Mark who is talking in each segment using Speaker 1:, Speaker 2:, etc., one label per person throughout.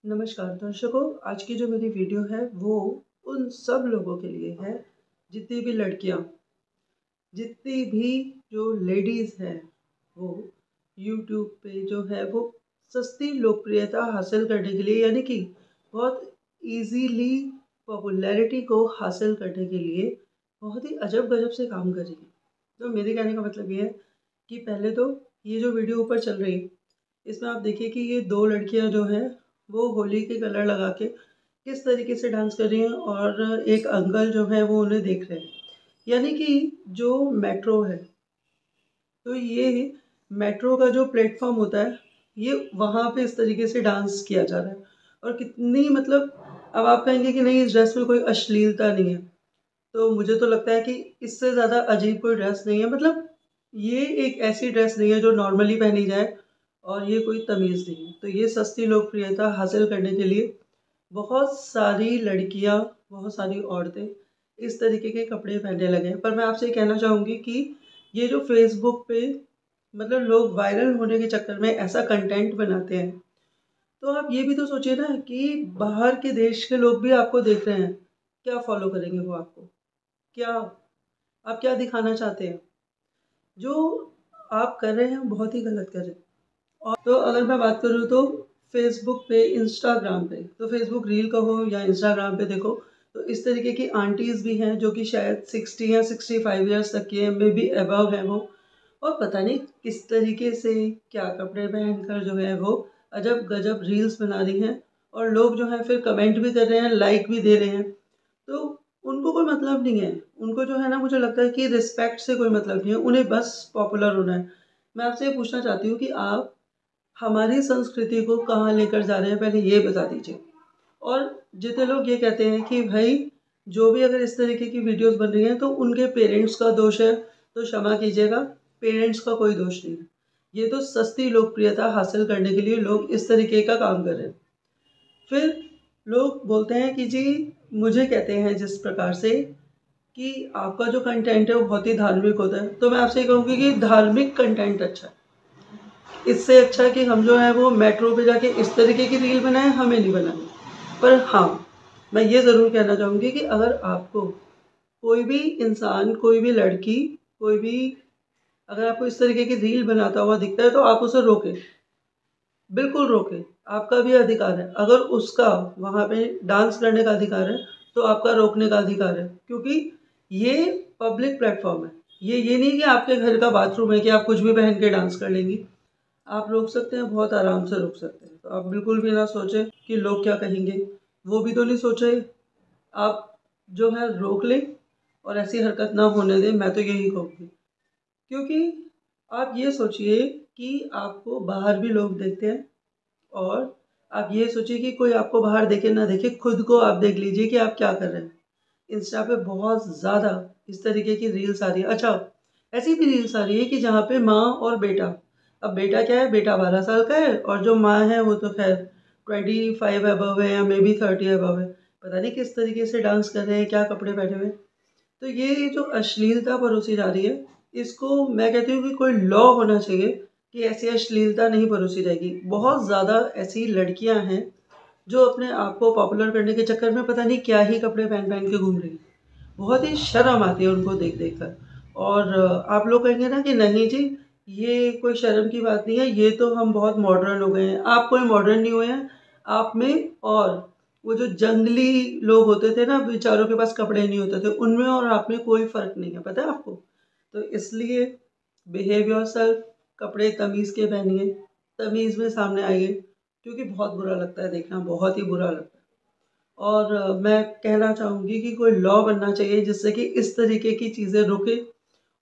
Speaker 1: नमस्कार दर्शकों, आज की जो मेरी वीडियो है वो उन सब लोगों के लिए है, जितनी भी लड़कियां, जितनी भी जो लेडीज़ हैं, वो यूट्यूब पे जो है वो सस्ती लोकप्रियता हासिल करने के लिए, यानी कि बहुत इजीली पॉपुलैरिटी को हासिल करने के लिए बहुत ही अजब गजब से काम कर रही है। तो मेरे कहने का मतलब ये है कि पहले तो ये जो वीडियो ऊपर चल रही है, इसमें आप देखिए कि ये दो लड़कियां जो हैं वो होली के कलर लगा के किस तरीके से डांस कर रही हैं और एक अंकल जो है वो उन्हें देख रहे हैं। यानी कि जो मेट्रो है, तो ये मेट्रो का जो प्लेटफॉर्म होता है, ये वहाँ पे इस तरीके से डांस किया जा रहा है। और कितनी मतलब, अब आप कहेंगे कि नहीं इस ड्रेस में कोई अश्लीलता नहीं है, तो मुझे तो लगता है कि इससे ज़्यादा अजीब कोई ड्रेस नहीं है। मतलब ये एक ऐसी ड्रेस नहीं है जो नॉर्मली पहनी जाए, और ये कोई तमीज़ नहीं है। तो ये सस्ती लोकप्रियता हासिल करने के लिए बहुत सारी लड़कियां, बहुत सारी औरतें इस तरीके के कपड़े पहनने लगे हैं। पर मैं आपसे कहना चाहूँगी कि ये जो फेसबुक पे मतलब लोग वायरल होने के चक्कर में ऐसा कंटेंट बनाते हैं, तो आप ये भी तो सोचिए ना कि बाहर के देश के लोग भी आपको देख रहे हैं, क्या फॉलो करेंगे वो आपको? क्या आप क्या दिखाना चाहते हैं? जो आप कर रहे हैं बहुत ही गलत कर रहे हैं। और तो अगर मैं बात करूँ तो फेसबुक पे, इंस्टाग्राम पे, तो फेसबुक रील का हो या इंस्टाग्राम पे देखो, तो इस तरीके की आंटीज़ भी हैं जो कि शायद 60 या 65 ईयर्स तक की हैं, मे बी अबव है वो, और पता नहीं किस तरीके से क्या कपड़े पहनकर जो है वो अजब गजब रील्स बना रही हैं। और लोग जो है फिर कमेंट भी कर रहे हैं, लाइक भी दे रहे हैं। तो उनको कोई मतलब नहीं है। उनको जो है ना, मुझे लगता है कि रिस्पेक्ट से कोई मतलब नहीं है, उन्हें बस पॉपुलर होना है। मैं आपसे ये पूछना चाहती हूँ कि आप हमारी संस्कृति को कहाँ लेकर जा रहे हैं, पहले ये बता दीजिए। और जितने लोग ये कहते हैं कि भाई जो भी अगर इस तरीके की वीडियोस बन रही हैं तो उनके पेरेंट्स का दोष है, तो क्षमा कीजिएगा, पेरेंट्स का कोई दोष नहीं है। ये तो सस्ती लोकप्रियता हासिल करने के लिए लोग इस तरीके का काम कर रहे हैं। फिर लोग बोलते हैं कि जी, मुझे कहते हैं जिस प्रकार से कि आपका जो कंटेंट है वो बहुत ही धार्मिक होता है, तो मैं आपसे कहूँगी कि धार्मिक कंटेंट अच्छा है। इससे अच्छा कि हम जो है वो मेट्रो पे जाके इस तरीके की रील बनाएं, हमें नहीं बनानी। पर हाँ, मैं ये ज़रूर कहना चाहूँगी कि अगर आपको कोई भी इंसान, कोई भी लड़की, कोई भी अगर आपको इस तरीके की रील बनाता हुआ दिखता है, तो आप उसे रोकें, बिल्कुल रोकें। आपका भी अधिकार है। अगर उसका वहाँ पे डांस करने का अधिकार है, तो आपका रोकने का अधिकार है, क्योंकि ये पब्लिक प्लेटफॉर्म है। ये नहीं कि आपके घर का बाथरूम है कि आप कुछ भी पहन के डांस कर लेंगी। आप रोक सकते हैं, बहुत आराम से रोक सकते हैं। तो आप बिल्कुल भी ना सोचें कि लोग क्या कहेंगे, वो भी तो नहीं सोचे। आप जो है रोक लें और ऐसी हरकत ना होने दें, मैं तो यही कहूँगी। क्योंकि आप ये सोचिए कि आपको बाहर भी लोग देखते हैं, और आप ये सोचिए कि कोई आपको बाहर देखे ना देखे, खुद को आप देख लीजिए कि आप क्या कर रहे हैं। इंस्टा पे बहुत ज़्यादा इस तरीके की रील्स आ रही है। अच्छा, ऐसी भी रील्स आ रही है कि जहाँ पे माँ और बेटा, अब बेटा क्या है, बेटा 12 साल का है, और जो माँ है वो तो खैर 25 अबव है या मे बी 30 अबव है। पता नहीं किस तरीके से डांस कर रहे हैं, क्या कपड़े पहने हुए हैं। तो ये जो अश्लीलता परोसी जा रही है, इसको मैं कहती हूँ कि कोई लॉ होना चाहिए कि ऐसी अश्लीलता नहीं परोसी जाएगी। बहुत ज़्यादा ऐसी लड़कियां हैं जो अपने आप को पॉपुलर करने के चक्कर में पता नहीं क्या ही कपड़े पहन पहन के घूम रही हैं। बहुत ही शर्म आती है उनको देख देख कर। और आप लोग कहेंगे ना कि नहीं जी, ये कोई शर्म की बात नहीं है, ये तो हम बहुत मॉडर्न हो गए हैं। आप कोई मॉडर्न नहीं हुए हैं। आप में और वो जो जंगली लोग होते थे ना, बेचारों के पास कपड़े नहीं होते थे, उनमें और आप में कोई फ़र्क नहीं है, पता है आपको? तो इसलिए बिहेव योरसेल्फ, कपड़े तमीज़ के पहनिए, तमीज़ में सामने आइए, क्योंकि बहुत बुरा लगता है देखना, बहुत ही बुरा लगता है। और मैं कहना चाहूँगी कि कोई लॉ बनना चाहिए जिससे कि इस तरीके की चीज़ें रुके।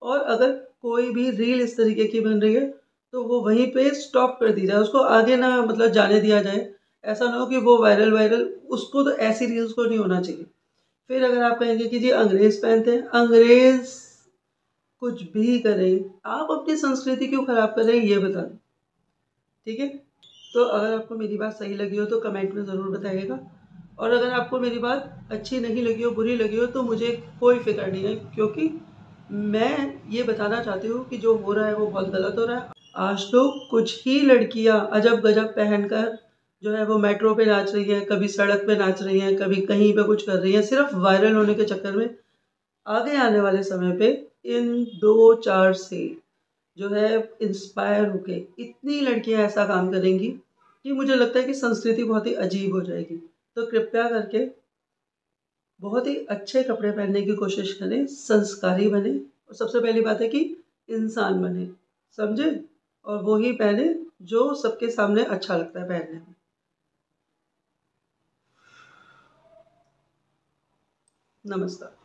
Speaker 1: और अगर कोई भी रील इस तरीके की बन रही है, तो वो वहीं पे स्टॉप कर दी जाए, उसको आगे ना मतलब जाने दिया जाए। ऐसा ना हो कि वो वायरल वायरल, उसको तो ऐसी रील्स को नहीं होना चाहिए। फिर अगर आप कहेंगे कि जी अंग्रेज़ पहनते हैं, अंग्रेज़ कुछ भी करें, आप अपनी संस्कृति क्यों खराब कर रहे हैं, ये बता दें, ठीक है? तो अगर आपको मेरी बात सही लगी हो तो कमेंट में ज़रूर बताइएगा। और अगर आपको मेरी बात अच्छी नहीं लगी हो, बुरी लगी हो, तो मुझे कोई फ़िक्र नहीं है, क्योंकि मैं ये बताना चाहती हूँ कि जो हो रहा है वो बहुत गलत हो रहा है। आज तो कुछ ही लड़कियाँ अजब गजब पहनकर जो है वो मेट्रो पे नाच रही हैं, कभी सड़क पे नाच रही हैं, कभी कहीं पे कुछ कर रही हैं, सिर्फ वायरल होने के चक्कर में। आगे आने वाले समय पे इन 2-4 से जो है इंस्पायर होके इतनी लड़कियां ऐसा काम करेंगी कि मुझे लगता है कि संस्कृति बहुत ही अजीब हो जाएगी। तो कृपया करके बहुत ही अच्छे कपड़े पहनने की कोशिश करें, संस्कारी बने और सबसे पहली बात है कि इंसान बने, समझे? और वो ही पहने जो सबके सामने अच्छा लगता है पहनने में। नमस्कार।